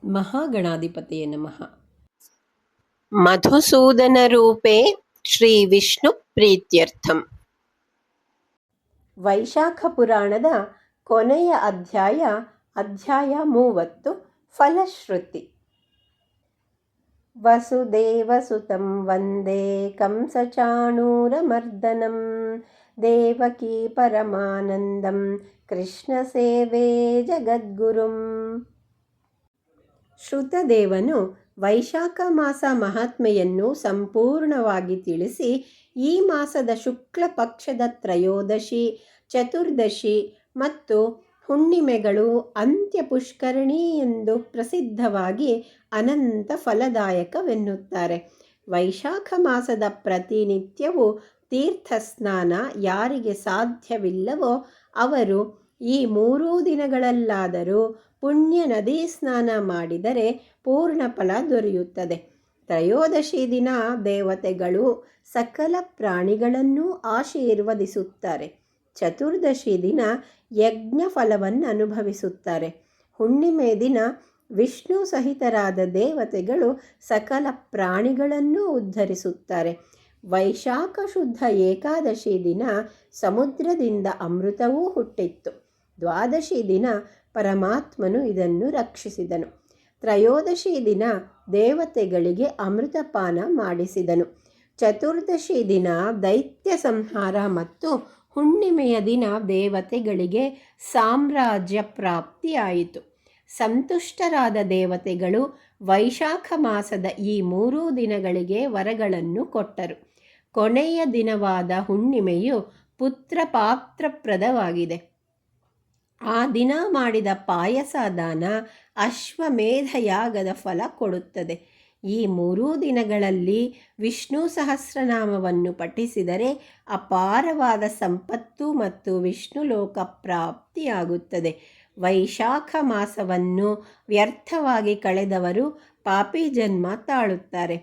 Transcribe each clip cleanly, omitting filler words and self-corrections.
ಮಹಾಗಣಾಧಿಪತಿಯೇ ನಮಃ. ಮಧುಸೂದನರೂಪೇ ಶ್ರೀ ವಿಷ್ಣು ಪ್ರೀತ್ಯರ್ಥಂ. ವೈಶಾಖ ಪುರಾಣದ ಕೊನೆಯ ಅಧ್ಯಾಯ 30 ಫಲಶ್ರುತಿ. ವಸುದೇವಸುತಂ ವಂದೇ ಕಂಸಚಾಣೂರಮರ್ದನಂ ದೇವಕೀ ಪರಮಾನಂದಂ ಕೃಷ್ಣ ಸೇವೆ ಜಗದ್ಗುರುಂ. ಶ್ರುತದೇವನು ವೈಶಾಖ ಮಾಸ ಮಹಾತ್ಮೆಯನ್ನು ಸಂಪೂರ್ಣವಾಗಿ ತಿಳಿಸಿ ಈ ಮಾಸದ ಶುಕ್ಲ ಪಕ್ಷದ ತ್ರಯೋದಶಿ, ಚತುರ್ದಶಿ ಮತ್ತು ಹುಣ್ಣಿಮೆಗಳು ಅಂತ್ಯ ಪುಷ್ಕರಣಿ ಎಂದು ಪ್ರಸಿದ್ಧವಾಗಿ ಅನಂತ ಫಲದಾಯಕವೆನ್ನುತ್ತಾರೆ. ವೈಶಾಖ ಮಾಸದ ಪ್ರತಿನಿತ್ಯವೂ ತೀರ್ಥ ಸ್ನಾನ ಯಾರಿಗೆ ಸಾಧ್ಯವಿಲ್ಲವೋ ಅವರು ಈ 3 ದಿನಗಳಲ್ಲಾದರೂ ಪುಣ್ಯ ನದಿ ಸ್ನಾನ ಮಾಡಿದರೆ ಪೂರ್ಣ ಫಲ ದೊರೆಯುತ್ತದೆ. ತ್ರಯೋದಶಿ ದಿನ ದೇವತೆಗಳು ಸಕಲ ಪ್ರಾಣಿಗಳನ್ನು ಆಶೀರ್ವದಿಸುತ್ತಾರೆ. ಚತುರ್ದಶಿ ದಿನ ಯಜ್ಞ ಫಲವನ್ನು ಅನುಭವಿಸುತ್ತಾರೆ. ಹುಣ್ಣಿಮೆ ದಿನ ವಿಷ್ಣು ಸಹಿತರಾದ ದೇವತೆಗಳು ಸಕಲ ಪ್ರಾಣಿಗಳನ್ನು ಉದ್ಧರಿಸುತ್ತಾರೆ. ವೈಶಾಖ ಶುದ್ಧ ಏಕಾದಶಿ ದಿನ ಸಮುದ್ರದಿಂದ ಅಮೃತವೂ ಹುಟ್ಟಿತ್ತು. ದ್ವಾದಶಿ ದಿನ ಪರಮಾತ್ಮನು ಇದನ್ನು ರಕ್ಷಿಸಿದನು. ತ್ರಯೋದಶಿ ದಿನ ದೇವತೆಗಳಿಗೆ ಅಮೃತಪಾನ ಮಾಡಿಸಿದನು. ಚತುರ್ದಶಿ ದಿನ ದೈತ್ಯ ಸಂಹಾರ ಮತ್ತು ಹುಣ್ಣಿಮೆಯ ದಿನ ದೇವತೆಗಳಿಗೆ ಸಾಮ್ರಾಜ್ಯ ಪ್ರಾಪ್ತಿಯಾಯಿತು. ಸಂತುಷ್ಟರಾದ ದೇವತೆಗಳು ವೈಶಾಖ ಮಾಸದ ಈ 3 ದಿನಗಳಿಗೆ ವರಗಳನ್ನು ಕೊಟ್ಟರು. ಕೊನೆಯ ದಿನವಾದ ಹುಣ್ಣಿಮೆಯು ಪುತ್ರ ಪಾತ್ರಪ್ರದವಾಗಿದೆ. ಆ ದಿನ ಮಾಡಿದ ಪಾಯಸ ದಾನ ಅಶ್ವಮೇಧ ಯಾಗದ ಫಲ ಕೊಡುತ್ತದೆ. ಈ 3 ದಿನಗಳಲ್ಲಿ ವಿಷ್ಣು ಸಹಸ್ರನಾಮವನ್ನು ಪಠಿಸಿದರೆ ಅಪಾರವಾದ ಸಂಪತ್ತು ಮತ್ತು ವಿಷ್ಣು ಲೋಕ ಪ್ರಾಪ್ತಿಯಾಗುತ್ತದೆ. ವೈಶಾಖ ಮಾಸವನ್ನು ವ್ಯರ್ಥವಾಗಿ ಕಳೆದವರು ಪಾಪಿ ಜನ್ಮ ತಾಳುತ್ತಾರೆ.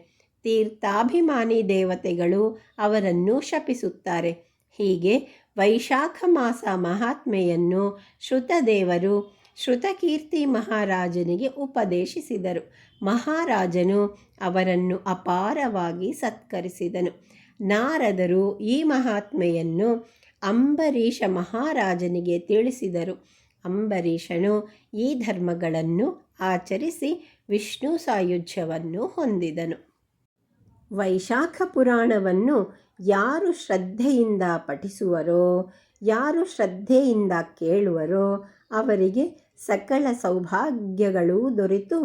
ತೀರ್ಥಾಭಿಮಾನಿ ದೇವತೆಗಳು ಅವರನ್ನು ಶಪಿಸುತ್ತಾರೆ. ಹೀಗೆ ವೈಶಾಖ ಮಾಸ ಮಹಾತ್ಮೆಯನ್ನು ಶ್ರುತದೇವರು ಶ್ರುತಕೀರ್ತಿ ಮಹಾರಾಜನಿಗೆ ಉಪದೇಶಿಸಿದರು. ಮಹಾರಾಜನು ಅವರನ್ನು ಅಪಾರವಾಗಿ ಸತ್ಕರಿಸಿದನು. ನಾರದರು ಈ ಮಹಾತ್ಮೆಯನ್ನು ಅಂಬರೀಷ ಮಹಾರಾಜನಿಗೆ ತಿಳಿಸಿದರು. ಅಂಬರೀಷನು ಈ ಧರ್ಮಗಳನ್ನು ಆಚರಿಸಿ ವಿಷ್ಣು ಸಾಯುಜ್ಯವನ್ನು ಹೊಂದಿದನು. ವೈಶಾಖ ಪುರಾಣವನ್ನು ಯಾರು ಶ್ರದ್ಧೆಯಿಂದ ಪಠಿಸುವರೋ, ಯಾರು ಶ್ರದ್ಧೆಯಿಂದ ಕೇಳುವರೋ ಅವರಿಗೆ ಸಕಲ ಸೌಭಾಗ್ಯಗಳು ದೊರೆತು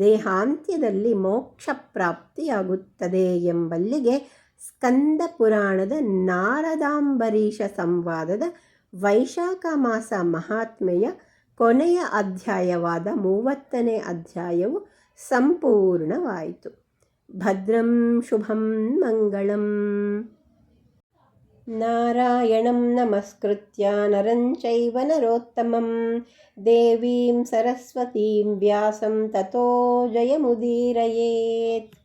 ದೇಹಾಂತ್ಯದಲ್ಲಿ ಮೋಕ್ಷ ಪ್ರಾಪ್ತಿಯಾಗುತ್ತದೆ ಎಂಬಲ್ಲಿಗೆ ಸ್ಕಂದ ಪುರಾಣದ ನಾರದಾಂಬರೀಷ ಸಂವಾದದ ವೈಶಾಖ ಮಾಸ ಮಹಾತ್ಮೆಯ ಕೊನೆಯ ಅಧ್ಯಾಯವಾದ 30ನೇ ಅಧ್ಯಾಯವು ಸಂಪೂರ್ಣವಾಯಿತು. ಭದ್ರಂ ಶುಭಂ ಮಂಗಳಂ. ನಾರಾಯಣಂ ನಮಸ್ಕೃತ್ಯ ನರಂ ಚೈವ ನರೋತ್ತಮಂ ದೇವೀಂ ಸರಸ್ವತೀಂ ವ್ಯಾಸಂ ತತೋ ಜಯಮುದೀರಯೇತ್.